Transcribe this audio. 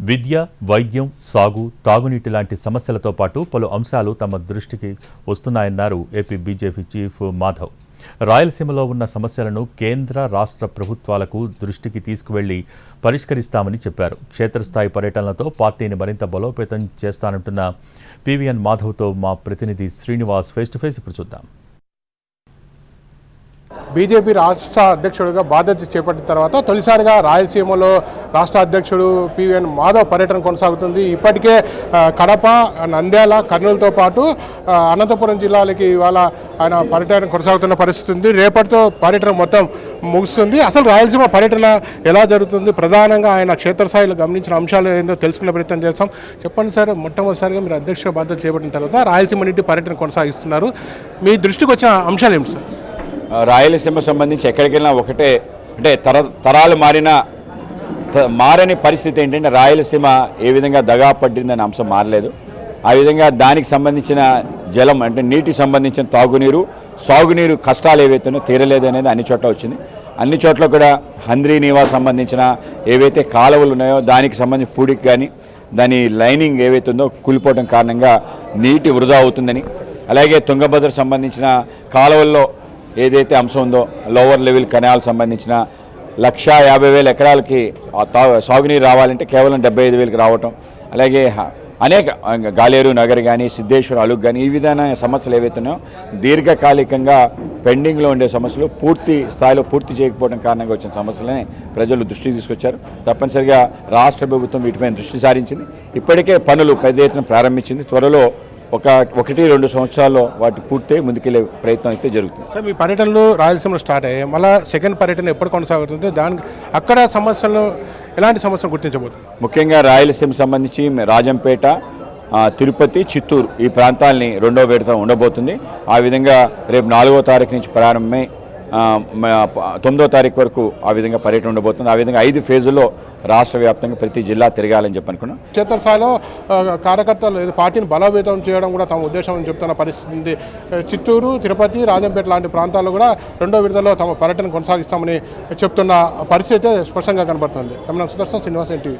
విద్య, వైద్యం, సాగు, తాగునీటి లాంటి సమస్యలతో పాటు పలు అంశాలు తమ దృష్టికి వస్తున్నాయన్నారు ఏపీ బీజేపీ చీఫ్ మాధవ్. రాయలసీమలో ఉన్న సమస్యలను కేంద్ర, రాష్ట్ర ప్రభుత్వాలకు దృష్టికి తీసుకువెళ్లి పరిష్కరిస్తామని చెప్పారు. క్షేత్రస్థాయి పర్యటనలతో పార్టీని మరింత బలోపేతం చేస్తానంటున్న పీవీఎన్ మాధవ్తో మా ప్రతినిధి శ్రీనివాస్ ఫేస్ టు ఫేస్ ఇప్పుడు చూద్దాం. బీజేపీ రాష్ట్ర అధ్యక్షుడిగా బాధ్యత చేపట్టిన తర్వాత తొలిసారిగా రాయలసీమలో రాష్ట్ర అధ్యక్షుడు పీవీఎన్ మాధవ్ పర్యటన కొనసాగుతుంది. ఇప్పటికే కడప, నంద్యాల, కర్నూలుతో పాటు అనంతపురం జిల్లాలకి ఇవాళ ఆయన పర్యటన కొనసాగుతున్న పరిస్థితి ఉంది. రేపటితో పర్యటన మొత్తం ముగుస్తుంది. అసలు రాయలసీమ పర్యటన ఎలా జరుగుతుంది, ప్రధానంగా ఆయన క్షేత్రస్థాయిలో గమనించిన అంశాలు ఏందో తెలుసుకునే ప్రయత్నం చేస్తాం. చెప్పండి సార్, మొట్టమొదటిసారిగా మీరు అధ్యక్ష బాధ్యత చేపట్టిన తర్వాత రాయలసీమ నుండి పర్యటన కొనసాగిస్తున్నారు. మీ దృష్టికి వచ్చిన అంశాలు ఏమిటి సార్? రాయలసీమ సంబంధించి ఎక్కడికి వెళ్ళినా ఒకటే, అంటే తరాలు మారని పరిస్థితి ఏంటంటే రాయలసీమ ఏ విధంగా దగా పడిందనే అంశం మారలేదు. ఆ విధంగా దానికి సంబంధించిన జలం అంటే నీటికి సంబంధించిన తాగునీరు, సాగునీరు కష్టాలు ఏవైతేనో తీరలేదు అనేది అన్ని చోట్ల వచ్చింది. అన్ని చోట్ల కూడా హంద్రీ నీవా సంబంధించిన ఏవైతే కాలువలు ఉన్నాయో దానికి సంబంధించి పూడికి కానీ దాని లైనింగ్ ఏవైతుందో కూలిపోవడం కారణంగా నీటి వృధా అవుతుందని, అలాగే తుంగభద్ర సంబంధించిన కాలువల్లో ఏదైతే అంశం ఉందో లోవర్ లెవెల్ కెనాల్ సంబంధించిన 150,000 ఎకరాలకి సాగునీరు రావాలంటే కేవలం 75,000కి రావటం, అలాగే అనేక గాలేరు నగర్ కానీ సిద్ధేశ్వర అలుగు కానీ ఈ విధమైన సమస్యలు ఏవైతున్నాయో దీర్ఘకాలికంగా పెండింగ్లో ఉండే సమస్యలు పూర్తి స్థాయిలో పూర్తి చేయకపోవడం కారణంగా వచ్చిన సమస్యలని ప్రజలు దృష్టికి తీసుకొచ్చారు. తప్పనిసరిగా రాష్ట్ర ప్రభుత్వం వీటిపైన దృష్టి సారించింది. ఇప్పటికే పనులు పెద్ద ఎత్తున ప్రారంభించింది. త్వరలో 1-2 సంవత్సరాల్లో వాటి పూర్తి ముందుకెళ్లే ప్రయత్నం అయితే జరుగుతుంది. సార్, మీ పర్యటనలు రాయలసీమలో స్టార్ట్ అయ్యాయి, మళ్ళీ సెకండ్ పర్యటన ఎప్పుడు కొనసాగుతుంది? దానికి అక్కడ సమస్యలు ఎలాంటి సమస్యలు గుర్తించబోతుంది? ముఖ్యంగా రాయలసీమ సంబంధించి రాజంపేట, తిరుపతి, చిత్తూరు ఈ ప్రాంతాలని 2వ విడత ఉండబోతుంది. ఆ విధంగా రేపు 4వ తారీఖు నుంచి ప్రారంభమై 9వ తారీఖు వరకు ఆ విధంగా పర్యటన ఉండబోతుంది. ఆ విధంగా 5 ఫేజుల్లో రాష్ట్ర వ్యాప్తంగా ప్రతి జిల్లా తిరగాలని చెప్పి అనుకున్నాం. క్షేత్రస్థాయిలో కార్యకర్తలు పార్టీని బలోపేతం చేయడం కూడా తమ ఉద్దేశం అని చెప్తున్న పరిస్థితి ఉంది. చిత్తూరు, తిరుపతి, రాజంపేట లాంటి ప్రాంతాల్లో కూడా 2వ విడతలో తమ పర్యటన కొనసాగిస్తామని చెప్తున్న పరిస్థితి స్పష్టంగా కనబడుతుంది. సుదర్శన్, శ్రీనివాస్, ఎన్టీవీ.